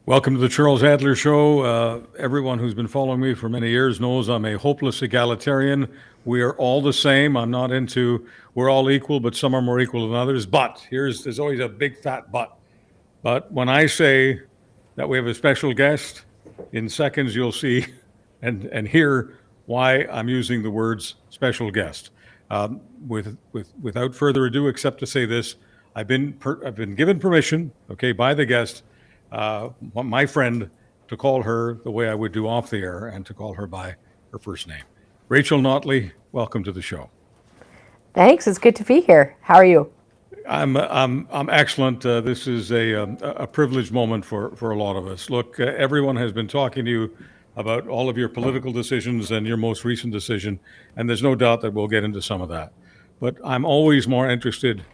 Welcome to the Charles Adler Show. Everyone who's been following me for many years knows I'm a hopeless egalitarian. We are all the same. I'm not into we're all equal, but some are more equal than others. But there's always a big fat but. But when I say that we have a special guest, in seconds you'll see and hear why I'm using the words special guest. Without further ado, except to say this, I've been given permission, okay, by the guest, my friend, to call her the way I would do off the air and to call her by her first name. Rachel Notley, welcome to the show. Thanks. It's good to be here. How are you? I'm excellent. This is a privileged moment for a lot of us. Look, everyone has been talking to you about all of your political decisions and your most recent decision, and there's no doubt that we'll get into some of that. But I'm always more interested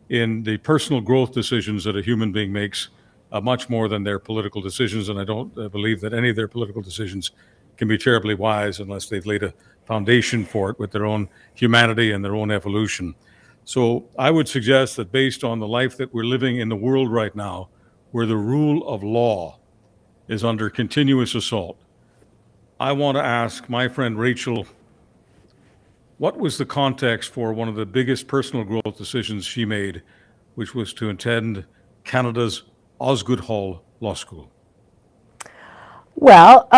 in the personal growth decisions that a human being makes, much more than their political decisions, and I don't believe that any of their political decisions can be terribly wise unless they've laid a foundation for it with their own humanity and their own evolution. So I would suggest that based on the life that we're living in the world right now, where the rule of law is under continuous assault, I want to ask my friend Rachel, what was the context for one of the biggest personal growth decisions she made, which was to attend Canada's Osgood Hall Law School? Well,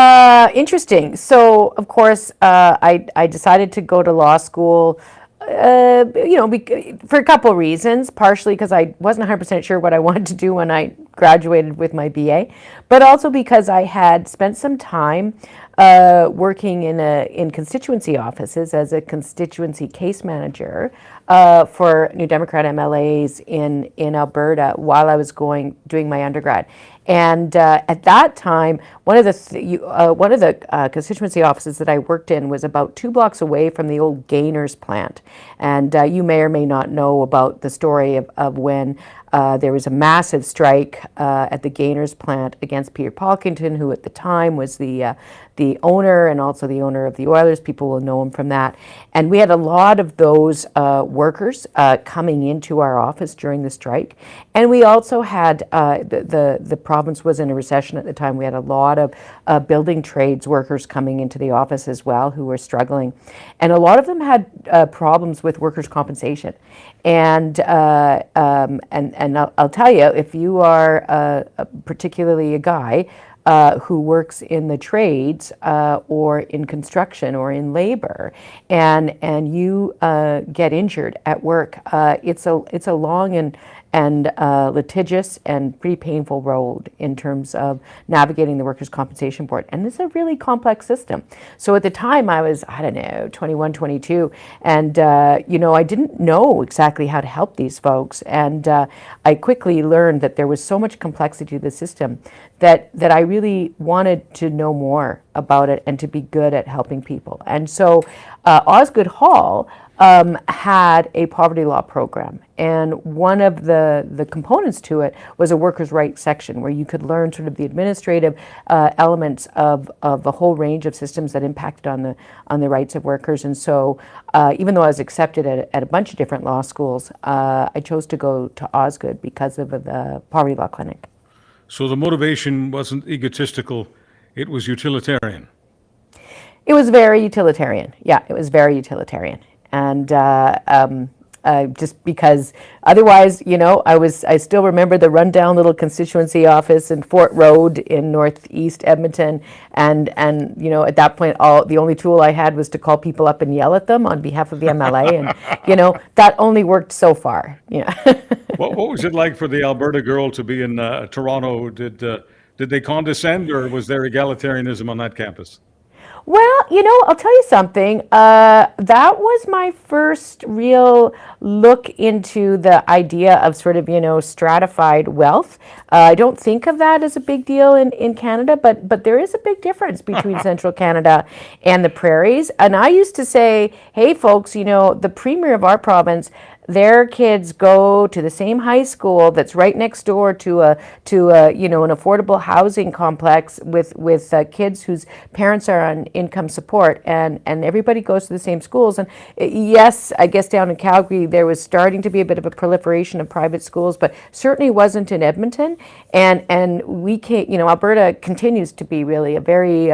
interesting. So, of course, I decided to go to law school, for a couple of reasons. Partially because I wasn't 100% sure what I wanted to do when I graduated with my BA, but also because I had spent some time working in constituency offices as a constituency case manager for New Democrat MLAs in Alberta while I was doing my undergrad. And at that time, one of the constituency offices that I worked in was about 2 blocks away from the old Gainers plant. And you may or may not know about the story of when there was a massive strike at the Gainers plant against Peter Palkington, who at the time was the owner and also the owner of the Oilers. People will know him from that. And we had a lot of those workers coming into our office during the strike. And we also had, the province was in a recession at the time. We had a lot of building trades workers coming into the office as well who were struggling. And a lot of them had problems with workers' compensation. And I'll tell you, if you are particularly a guy who works in the trades or in construction or in labor, and you get injured at work, it's a long and litigious and pretty painful road in terms of navigating the Workers' Compensation Board. And it's a really complex system. So at the time I was, 21, 22, and I didn't know exactly how to help these folks. And I quickly learned that there was so much complexity to the system that I really wanted to know more about it and to be good at helping people. And so Osgood Hall had a poverty law program, and one of the components to it was a workers' rights section where you could learn sort of the administrative elements of a whole range of systems that impacted on the rights of workers. And so even though I was accepted at a bunch of different law schools, I chose to go to Osgood because of the poverty law clinic. So the motivation wasn't egotistical, it was utilitarian. It was very utilitarian. Yeah, it was very utilitarian. And just because otherwise, I still remember the rundown little constituency office in Fort Road in northeast Edmonton. And at that point, the only tool I had was to call people up and yell at them on behalf of the MLA. And, that only worked so far. What was it like for the Alberta Girl to be in Toronto? Did they condescend, or was there egalitarianism on that campus? Well, I'll tell you something. That was my first real look into the idea of sort of, stratified wealth. I don't think of that as a big deal in Canada, but there is a big difference between central Canada and the prairies. And I used to say, hey, folks, the premier of our province, their kids go to the same high school that's right next door to a an affordable housing complex with kids whose parents are on income support, and everybody goes to the same schools. And yes, I guess down in Calgary there was starting to be a bit of a proliferation of private schools, but certainly wasn't in Edmonton. And we can't, Alberta continues to be really a very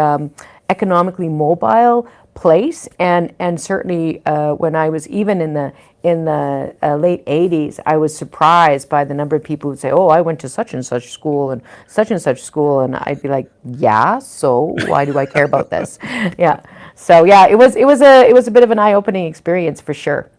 economically mobile place, and certainly when I was even in the late 80s, I was surprised by the number of people who would say, "Oh, I went to such and such school and such school," and I'd be like, "Yeah, so why do I care about this?" Yeah, so yeah, it was a bit of an eye-opening experience for sure.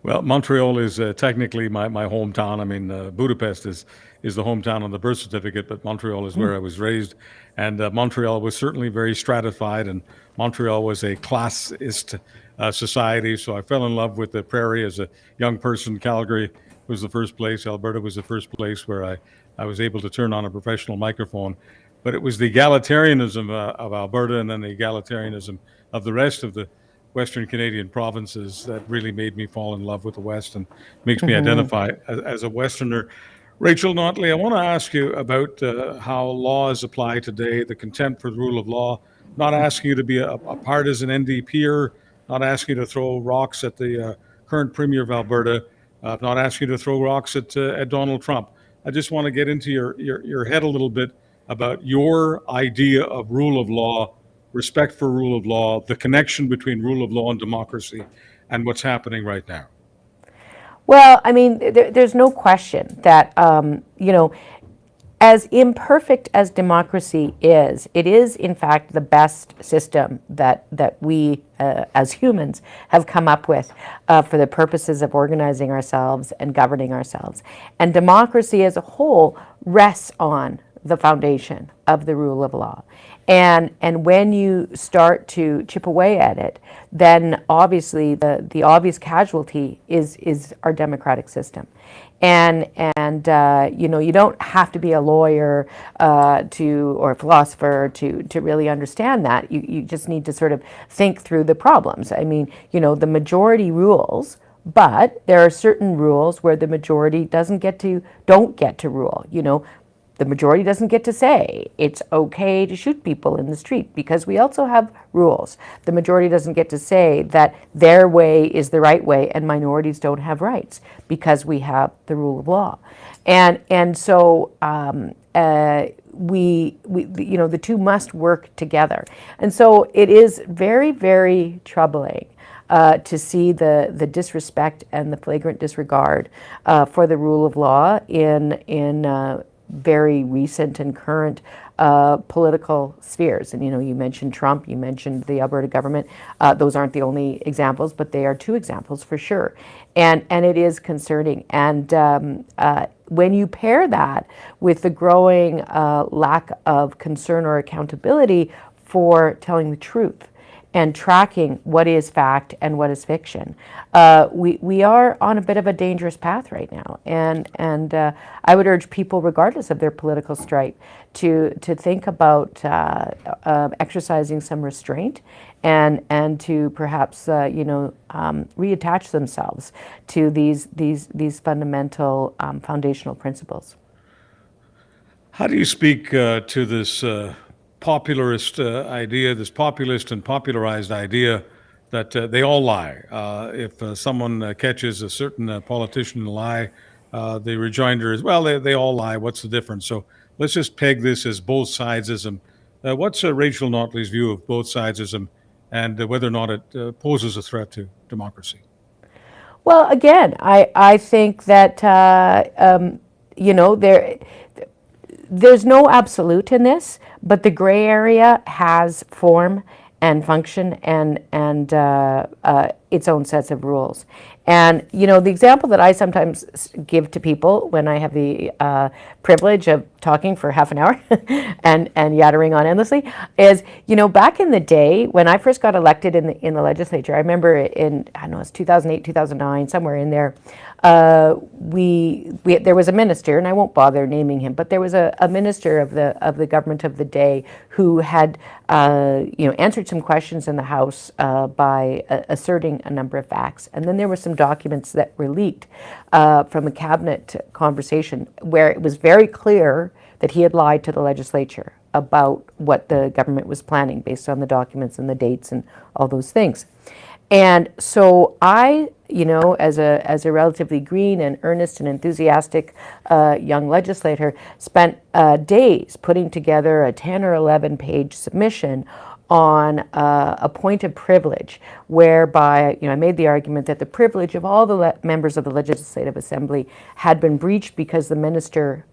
Well, Montreal is technically my hometown. I mean, Budapest is the hometown on the birth certificate, but Montreal is where I was raised. And Montreal was certainly very stratified, and Montreal was a classist society. So I fell in love with the prairie as a young person. Calgary was the first place. Alberta was the first place where I was able to turn on a professional microphone. But it was the egalitarianism of Alberta and then the egalitarianism of the rest of the Western Canadian provinces that really made me fall in love with the West and makes me identify as a Westerner. Rachel Notley, I want to ask you about how law is applied today, the contempt for the rule of law. Not asking you to be a partisan NDPer, not asking you to throw rocks at the current Premier of Alberta, not asking you to throw rocks at Donald Trump. I just want to get into your head a little bit about your idea of rule of law, respect for rule of law, the connection between rule of law and democracy, and what's happening right now. Well, I mean, there's no question that, as imperfect as democracy is, it is in fact the best system that we as humans have come up with for the purposes of organizing ourselves and governing ourselves. And democracy as a whole rests on the foundation of the rule of law. And when you start to chip away at it, then obviously the obvious casualty is our democratic system. And you don't have to be a lawyer or a philosopher to really understand that. You just need to sort of think through the problems. I mean, the majority rules, but there are certain rules where the majority don't get to rule. The majority doesn't get to say it's okay to shoot people in the street because we also have rules. The majority doesn't get to say that their way is the right way and minorities don't have rights because we have the rule of law. And so the two must work together. And so it is very, very troubling to see the disrespect and the flagrant disregard for the rule of law in very recent and current political spheres. And you mentioned Trump, you mentioned the Alberta government. Those aren't the only examples, but they are two examples for sure. And it is concerning. And when you pair that with the growing lack of concern or accountability for telling the truth and tracking what is fact and what is fiction, we are on a bit of a dangerous path right now. And I would urge people, regardless of their political stripe, to think about exercising some restraint and to perhaps reattach themselves to these fundamental foundational principles. How do you speak to this popularist idea, this populist and popularized idea that they all lie? If someone catches a certain politician in a lie, the rejoinder is, well, they all lie. What's the difference? So let's just peg this as both sidesism. What's Rachel Notley's view of both sidesism and whether or not it poses a threat to democracy? Well, again, I think that there's no absolute in this, but the gray area has form and function and its own sets of rules. And the example that I sometimes give to people when I have the privilege of talking for half an hour and yattering on endlessly is, back in the day when I first got elected in the legislature, I remember it was 2008, 2009, somewhere in there, there was a minister, and I won't bother naming him, but there was a minister of the government of the day who had answered some questions in the House by asserting a number of facts. And then there were some documents that were leaked from a cabinet conversation where it was very clear that he had lied to the legislature about what the government was planning based on the documents and the dates and all those things. And so I, as a relatively green and earnest and enthusiastic young legislator, spent days putting together a 10 or 11 page submission on a point of privilege, whereby I made the argument that the privilege of all the members of the Legislative Assembly had been breached because the minister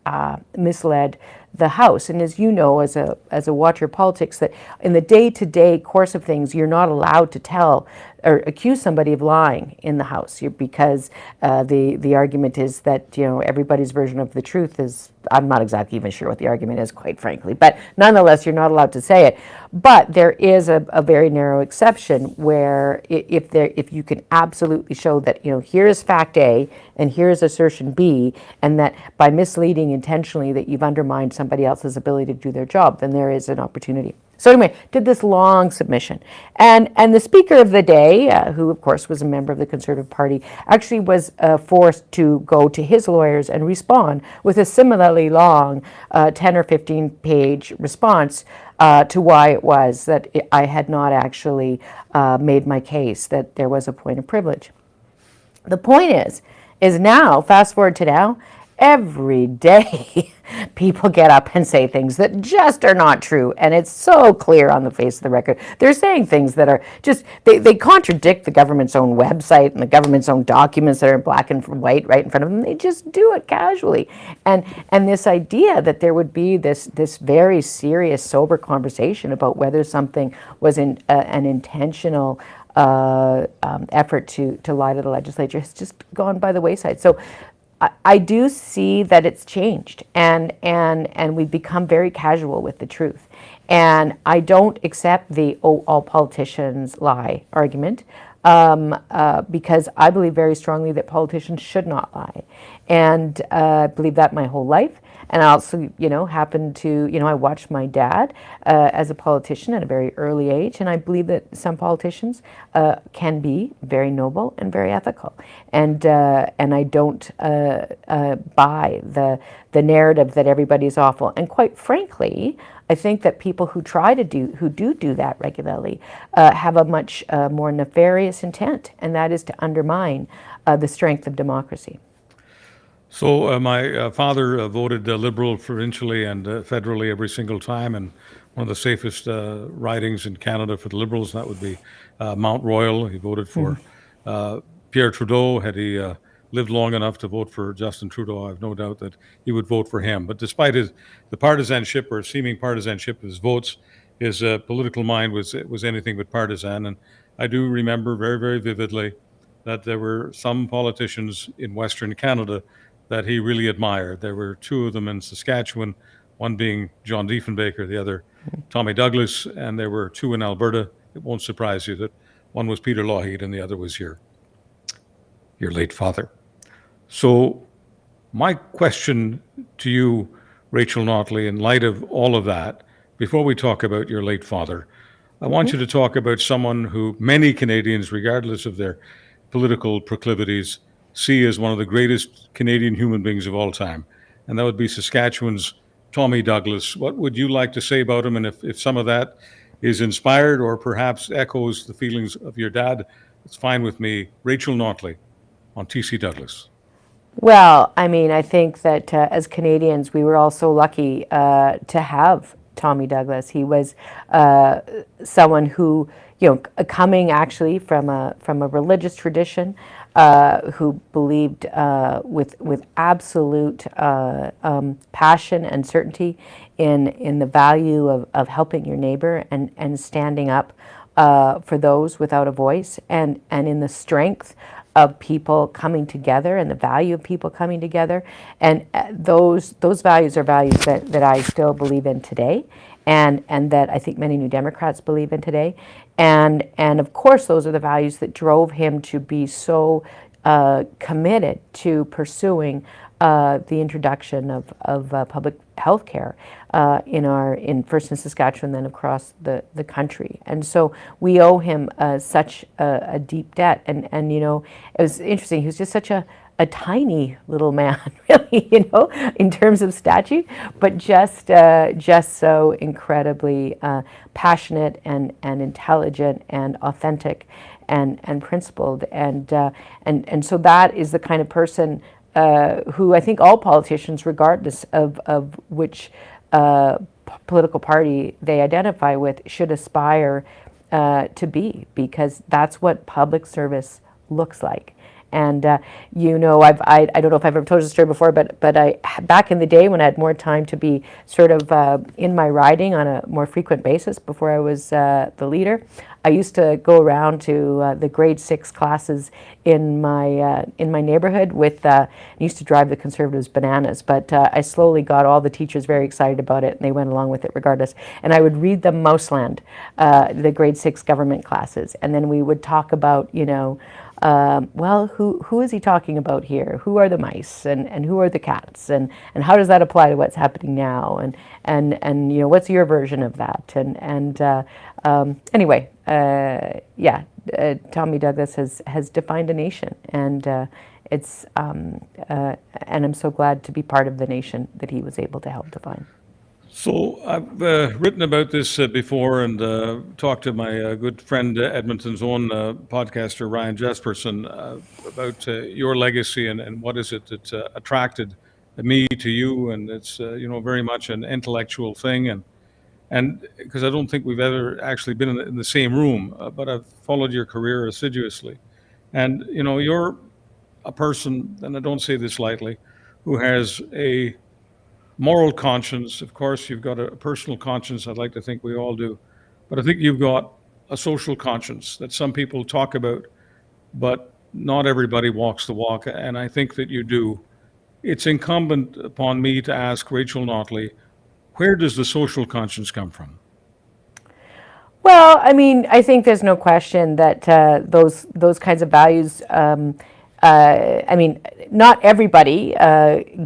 misled the House. And as you know, as a watcher of politics, that in the day-to-day course of things, you're not allowed to tell or accuse somebody of lying in the House, because the argument is that everybody's version of the truth is, I'm not exactly even sure what the argument is, quite frankly, but nonetheless, you're not allowed to say it. But there is a very narrow exception where if you can absolutely show that here is fact A and here is assertion B, and that by misleading intentionally that you've undermined somebody else's ability to do their job, then there is an opportunity. So anyway, did this long submission. And the Speaker of the day, who of course was a member of the Conservative Party, actually was forced to go to his lawyers and respond with a similarly long 10 or 15 page response to why it was that I had not actually made my case that there was a point of privilege. The point is now, fast forward to now, every day people get up and say things that just are not true, and it's so clear on the face of the record. They're saying things that are just, they contradict the government's own website and the government's own documents that are in black and white right in front of them. They just do it casually. And this idea that there would be this very serious, sober conversation about whether something was an intentional effort to lie to the legislature has just gone by the wayside. So I do see that it's changed, and we've become very casual with the truth. And I don't accept the all politicians lie argument, because I believe very strongly that politicians should not lie. And I believe that my whole life. And I also, happened to, I watched my dad as a politician at a very early age, and I believe that some politicians can be very noble and very ethical. And I don't buy the narrative that everybody's awful. And quite frankly, I think that people who do that regularly have a much more nefarious intent, and that is to undermine the strength of democracy. So my father voted Liberal provincially and federally every single time, and one of the safest ridings in Canada for the Liberals, that would be Mount Royal. He voted for Pierre Trudeau. Had he lived long enough to vote for Justin Trudeau, I have no doubt that he would vote for him. But despite the partisanship or seeming partisanship of his votes, his political mind was anything but partisan. And I do remember very, very vividly that there were some politicians in Western Canada that he really admired. There were two of them in Saskatchewan, one being John Diefenbaker, the other Tommy Douglas, and there were two in Alberta. It won't surprise you that one was Peter Lougheed and the other was your late father. So my question to you, Rachel Notley, in light of all of that, before we talk about your late father, I want you to talk about someone who many Canadians, regardless of their political proclivities, see as one of the greatest Canadian human beings of all time, and that would be Saskatchewan's Tommy Douglas. What would you like to say about him? And if some of that is inspired or perhaps echoes the feelings of your dad, it's fine with me. Rachel Notley on TC Douglas. Well, I think that as Canadians, we were also lucky to have Tommy Douglas. He was someone who, coming actually from a religious tradition, who believed with absolute passion and certainty in the value of helping your neighbor and standing up for those without a voice, and in the strength of people coming together and the value of people coming together. And those values are values that I still believe in today, and that I think many New Democrats believe in today. And of course, those are the values that drove him to be so committed to pursuing the introduction of public health care in first in Saskatchewan, then across the country. And so we owe him such a deep debt. And you know, it was interesting. He was just such a tiny little man, really, you know, in terms of stature, but just so incredibly passionate and intelligent and authentic and principled. And so that is the kind of person who I think all politicians, regardless of which political party they identify with, should aspire to be, because that's what public service looks like. And you know, I don't know if I've ever told you the story before, but I back in the day when I had more time to be sort of in my riding on a more frequent basis before I was the leader, I used to go around to the grade 6 classes in my neighborhood with used to drive the Conservatives bananas, but I slowly got all the teachers very excited about it, and they went along with it regardless. And I would read them Mouseland, the grade 6 government classes, and then we would talk about, you know, well, who is he talking about here? Who are the mice, and who are the cats, and how does that apply to what's happening now? And you know, what's your version of that? Anyway, yeah, Tommy Douglas has defined a nation, and it's and I'm so glad to be part of the nation that he was able to help define. So I've written about this before, and talked to my good friend Edmonton's own podcaster Ryan Jesperson about your legacy and what is it that attracted me to you, and it's you know, very much an intellectual thing, and because I don't think we've ever actually been in the same room, but I've followed your career assiduously, and you know, you're a person, and I don't say this lightly, who has a moral conscience. Of course, you've got a personal conscience. I'd like to think we all do. But I think you've got a social conscience that some people talk about, but not everybody walks the walk. And I think that you do. It's incumbent upon me to ask Rachel Notley, where does the social conscience come from? Well, I mean, I think there's no question that those kinds of values. I mean, not everybody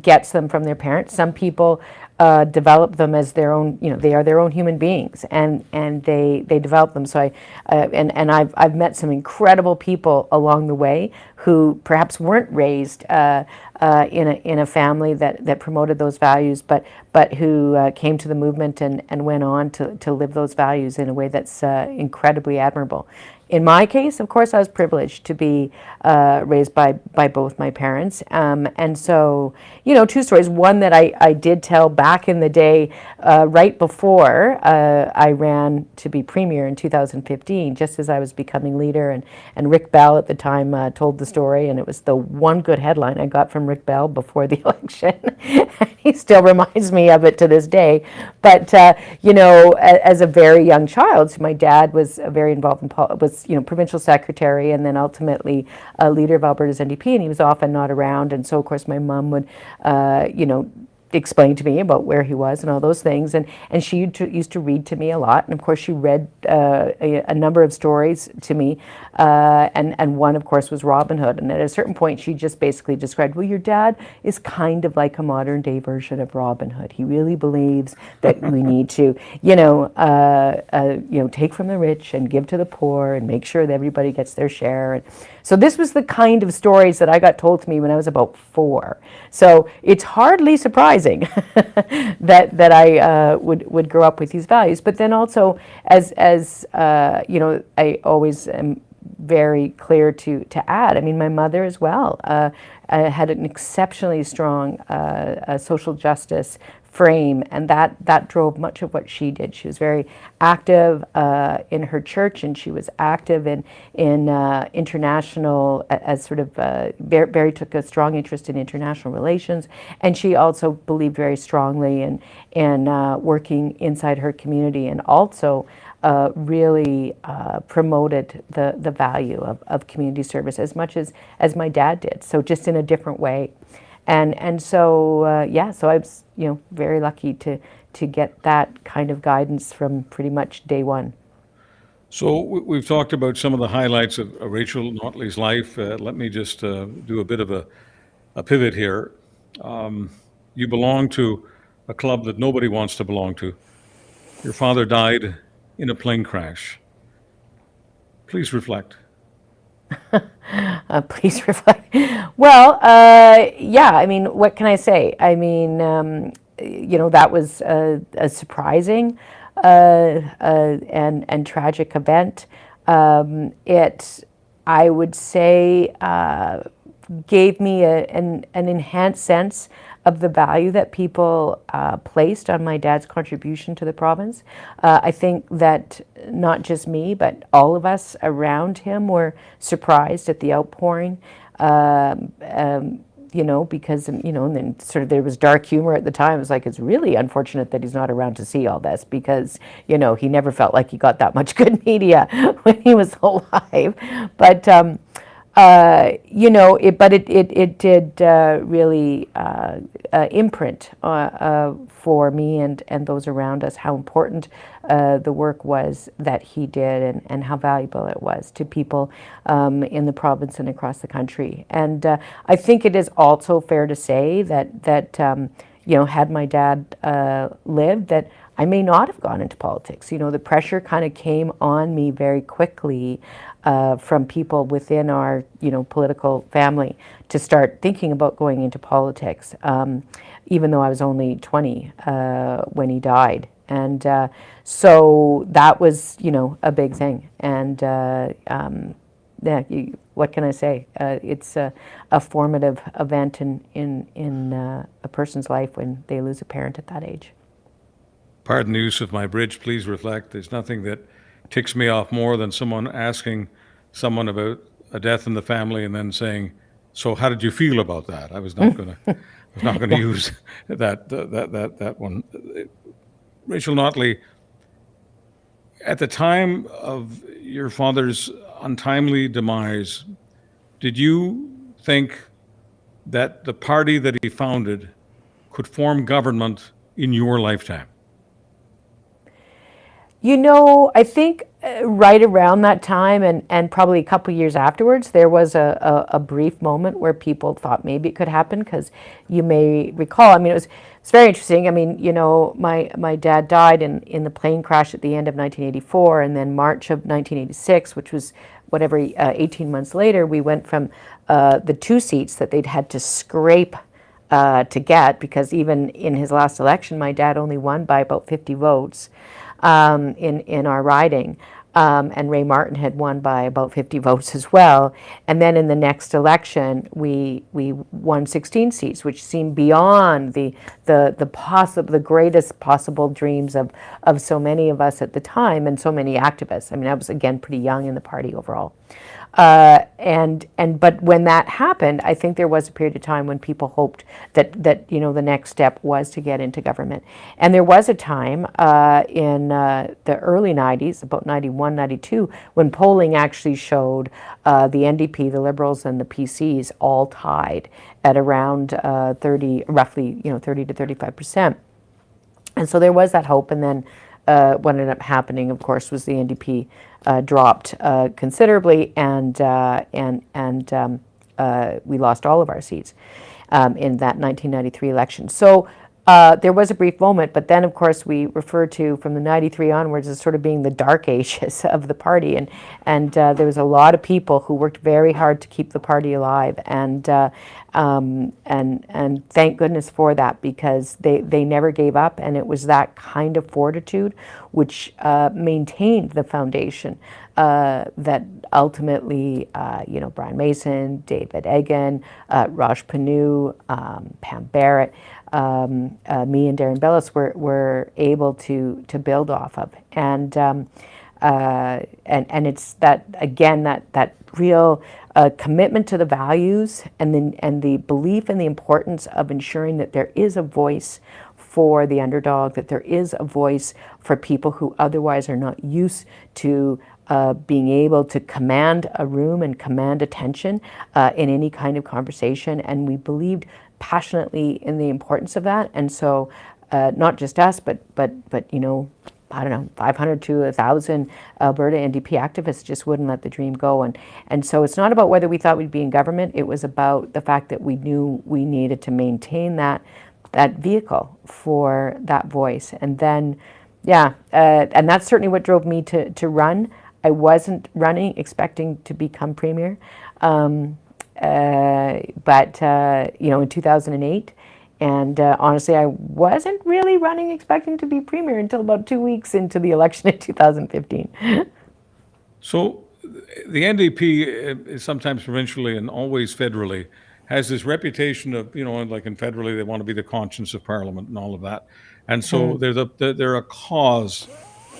gets them from their parents. Some people develop them as their own. You know, they are their own human beings, and they develop them. So I've met some incredible people along the way who perhaps weren't raised in a family that promoted those values, but who came to the movement and went on to live those values in a way that's incredibly admirable. In my case, of course, I was privileged to be raised by both my parents. And so, you know, two stories. One that I did tell back in the day, right before I ran to be Premier in 2015, just as I was becoming leader. And Rick Bell at the time told the story, and it was the one good headline I got from Rick Bell before the election. He still reminds me of it to this day. But, you know, as a very young child, so my dad was very involved in was, you know, provincial secretary, and then ultimately a leader of Alberta's NDP, and he was often not around. And so, of course, my mom would, you know, explain to me about where he was and all those things. And she used to read to me a lot. And of course, she read a number of stories to me. And one, of course, was Robin Hood. And at a certain point, she just basically described, well, your dad is kind of like a modern day version of Robin Hood. He really believes that we need to, you know, take from the rich and give to the poor and make sure that everybody gets their share. And so this was the kind of stories that I got told to me when I was about 4. So it's hardly surprising that I would grow up with these values. But then also, as you know, I always am very clear to add. I mean, my mother as well had an exceptionally strong social justice frame, and that drove much of what she did. She was very active in her church, and she was active in international, as sort of Barry took a strong interest in international relations, and she also believed very strongly in working inside her community, and also really promoted the value of community service as much as my dad did. So just in a different way. And so yeah, so I was, you know, very lucky to get that kind of guidance from pretty much day one. So we've talked about some of the highlights of Rachel Notley's life. Let me just do a bit of a pivot here. You belong to a club that nobody wants to belong to. Your father died in a plane crash. Please reflect. Please reflect. Well, yeah, I mean, what can I say? I mean, that was a surprising and tragic event. I would say, gave me an enhanced sense of the value that people placed on my dad's contribution to the province. I think that not just me, but all of us around him were surprised at the outpouring. Because, and then sort of there was dark humor at the time. It was like, it's really unfortunate that he's not around to see all this because, he never felt like he got that much good media when he was alive. But, it did really imprint for me and those around us how important the work was that he did and how valuable it was to people in the province and across the country. And I think it is also fair to say that had my dad lived, that I may not have gone into politics. The pressure kind of came on me very quickly from people within our, political family to start thinking about going into politics, even though I was only 20 when he died. And so that was, a big thing. And what can I say? It's a formative event in a person's life when they lose a parent at that age. Pardon the use of my bridge. Please reflect. There's nothing that ticks me off more than someone asking someone about a death in the family and then saying, "So how did you feel about that?" I was not going to use that one. Rachel Notley, at the time of your father's untimely demise, did you think that the party that he founded could form government in your lifetime? I think right around that time and probably a couple years afterwards, there was a brief moment where people thought maybe it could happen, because you may recall, it's very interesting. My dad died in the plane crash at the end of 1984, and then March of 1986, which was 18 months later, we went from the 2 seats that they'd had to scrape to get, because even in his last election, my dad only won by about 50 votes. In our riding, and Ray Martin had won by about 50 votes as well. And then in the next election, we won 16 seats, which seemed beyond the greatest possible dreams of so many of us at the time and so many activists. I was, again, pretty young in the party overall. But when that happened, I think there was a period of time when people hoped that the next step was to get into government. And there was a time in the early 90s, about 91, 92, when polling actually showed the NDP, the Liberals, and the PCs all tied at around roughly 30 to 35%. And so there was that hope. And then what ended up happening, of course, was the NDP dropped considerably, and we lost all of our seats in that 1993 election. So there was a brief moment, but then, of course, we refer to from the 93 onwards as sort of being the dark ages of the party, and there was a lot of people who worked very hard to keep the party alive, and thank goodness for that, because they never gave up, and it was that kind of fortitude which maintained the foundation that ultimately, Brian Mason, David Egan, Raj Panu, Pam Barrett, me and Darren Bellis were able to build off of, and it's that, again, that real commitment to the values and the belief in the importance of ensuring that there is a voice for the underdog, that there is a voice for people who otherwise are not used to being able to command a room and command attention in any kind of conversation. And we believed passionately in the importance of that. And so not just us, but I don't know, 500 to 1,000 Alberta NDP activists just wouldn't let the dream go. And so it's not about whether we thought we'd be in government. It was about the fact that we knew we needed to maintain that vehicle for that voice. And then, and that's certainly what drove me to run. I wasn't running expecting to become premier, but in 2008. And honestly, I wasn't really running expecting to be premier until about 2 weeks into the election in 2015. So the NDP is sometimes provincially and always federally has this reputation of, like in federally, they want to be the conscience of Parliament and all of that. And so they're a cause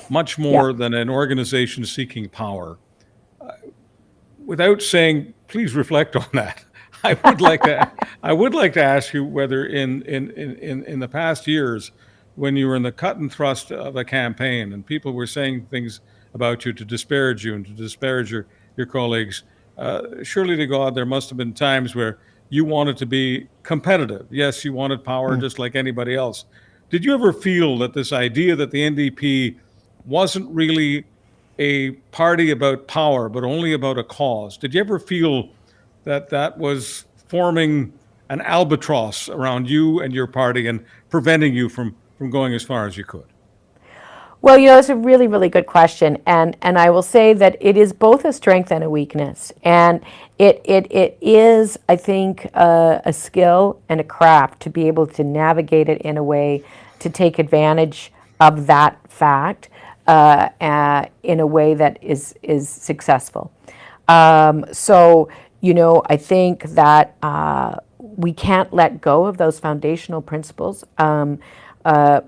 much more than an organization seeking power. Without saying, please reflect on that. I would like to ask you whether in the past years, when you were in the cut and thrust of a campaign and people were saying things about you to disparage you and to disparage your colleagues, surely to God, there must have been times where you wanted to be competitive. Yes, you wanted power just like anybody else. Did you ever feel that this idea that the NDP wasn't really a party about power, but only about a cause? Did you ever feel that was forming an albatross around you and your party and preventing you from going as far as you could? Well, it's a really, really good question. And I will say that it is both a strength and a weakness. And it is, I think, a skill and a craft to be able to navigate it in a way to take advantage of that fact in a way that is successful. So, I think that we can't let go of those foundational principles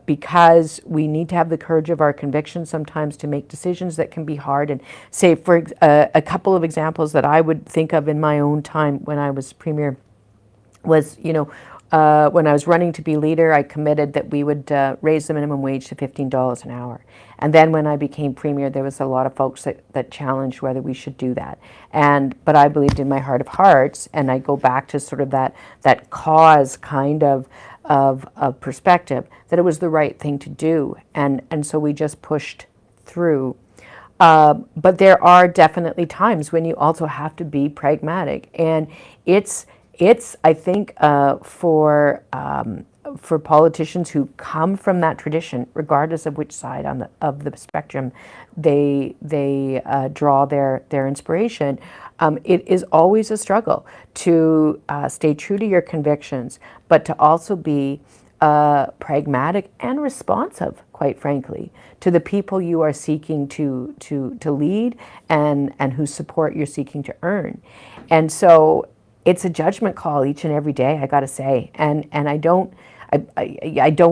because we need to have the courage of our convictions sometimes to make decisions that can be hard. And say, for a couple of examples that I would think of in my own time when I was premier was, when I was running to be leader, I committed that we would raise the minimum wage to $15 an hour. And then when I became premier, there was a lot of folks that challenged whether we should do that. But I believed in my heart of hearts, and I go back to sort of that cause kind of perspective, that it was the right thing to do. And so we just pushed through. But there are definitely times when you also have to be pragmatic. And it's I think, for politicians who come from that tradition, regardless of which side of the spectrum they draw their inspiration, it is always a struggle to stay true to your convictions, but to also be pragmatic and responsive, quite frankly, to the people you are seeking to lead and whose support you're seeking to earn. And so it's a judgment call each and every day, I got to say, and I don't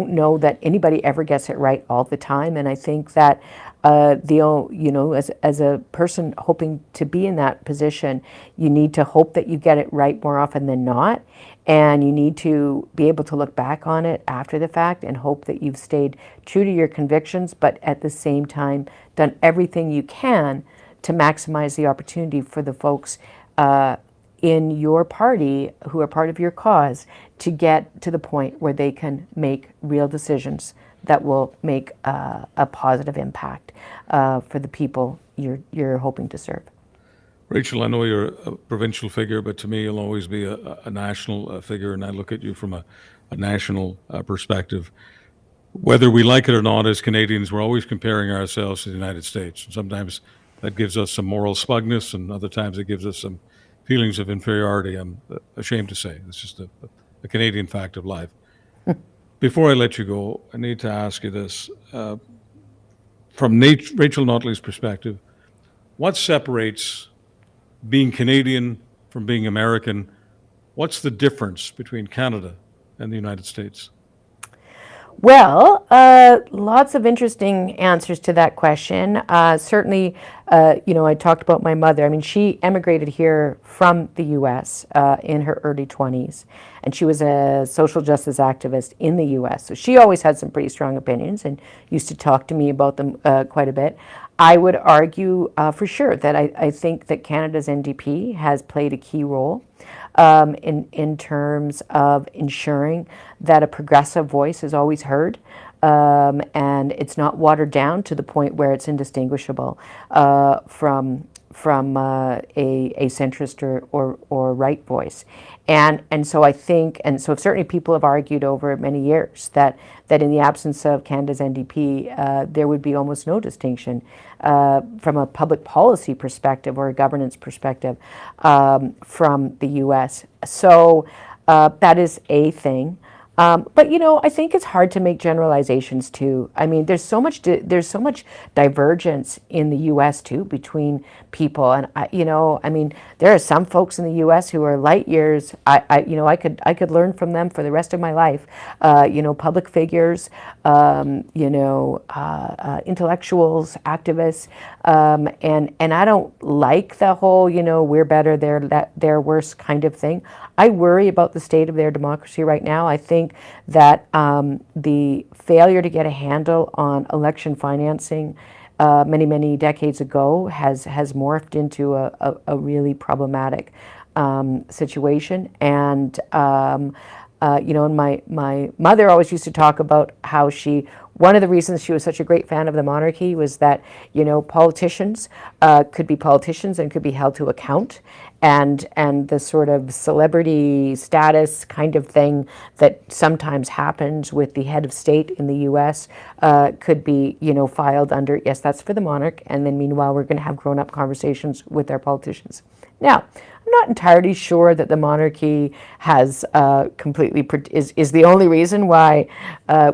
know that anybody ever gets it right all the time. And I think that as a person hoping to be in that position, you need to hope that you get it right more often than not, and you need to be able to look back on it after the fact and hope that you've stayed true to your convictions, but at the same time done everything you can to maximize the opportunity for the folks in your party who are part of your cause to get to the point where they can make real decisions that will make a positive impact for the people you're hoping to serve. Rachel, I know you're a provincial figure, but to me, you'll always be a national figure, and I look at you from a national perspective. Whether we like it or not, as Canadians, we're always comparing ourselves to the United States. And sometimes that gives us some moral smugness, and other times it gives us some feelings of inferiority. I'm ashamed to say. It's just a Canadian fact of life. Before I let you go, I need to ask you this. From Rachel Notley's perspective, what separates being Canadian from being American? What's the difference between Canada and the United States? Well, lots of interesting answers to that question. Certainly, I talked about my mother. I mean, she emigrated here from the U.S. In her early 20s, and she was a social justice activist in the U.S. So she always had some pretty strong opinions and used to talk to me about them quite a bit. I would argue for sure that I think that Canada's NDP has played a key role in terms of ensuring that a progressive voice is always heard and it's not watered down to the point where it's indistinguishable from a centrist or right voice. And so I think, and so certainly people have argued over many years that in the absence of Canada's NDP, there would be almost no distinction from a public policy perspective or a governance perspective from the U.S. So that is a thing. But I think it's hard to make generalizations too. I mean, there's so much divergence in the U.S. too between people, and I mean, there are some folks in the U.S. who are light years. I could learn from them for the rest of my life. Public figures, intellectuals, activists, and I don't like the whole we're better, they're worse kind of thing. I worry about the state of their democracy right now. I think that the failure to get a handle on election financing many decades ago has morphed into a really problematic situation. And and my mother always used to talk about how one of the reasons she was such a great fan of the monarchy was that, politicians could be politicians and could be held to account. And the sort of celebrity status kind of thing that sometimes happens with the head of state in the U.S. Could be, filed under, yes, that's for the monarch. And then meanwhile, we're going to have grown-up conversations with our politicians. Now, I'm not entirely sure that the monarchy has is the only reason why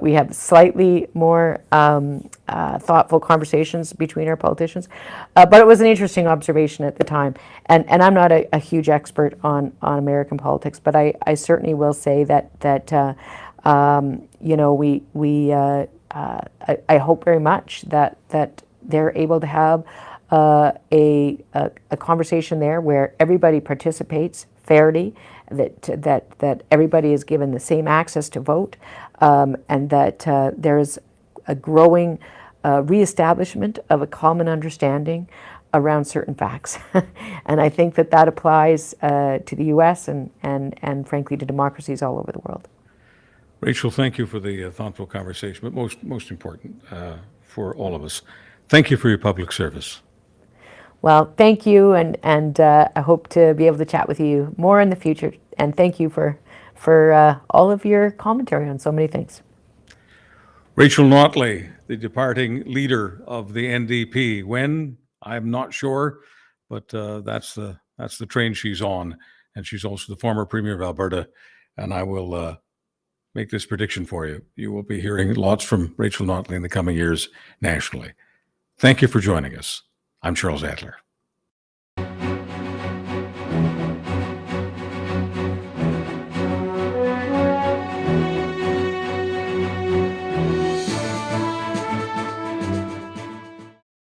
we have slightly more thoughtful conversations between our politicians. But it was an interesting observation at the time. And I'm not a huge expert on American politics, but I certainly will say that I hope very much that they're able to have a conversation there where everybody participates fairly, that everybody is given the same access to vote, and that there's a growing reestablishment of a common understanding around certain facts. And I think that applies to the U.S. and frankly to democracies all over the world. Rachel, thank you for the thoughtful conversation, but most important for all of us, thank you for your public service. Well, thank you, and I hope to be able to chat with you more in the future. And thank you for all of your commentary on so many things. Rachel Notley, the departing leader of the NDP. When? I'm not sure, but that's the train she's on, and she's also the former Premier of Alberta. And I will make this prediction for you. You will be hearing lots from Rachel Notley in the coming years nationally. Thank you for joining us. I'm Charles Adler.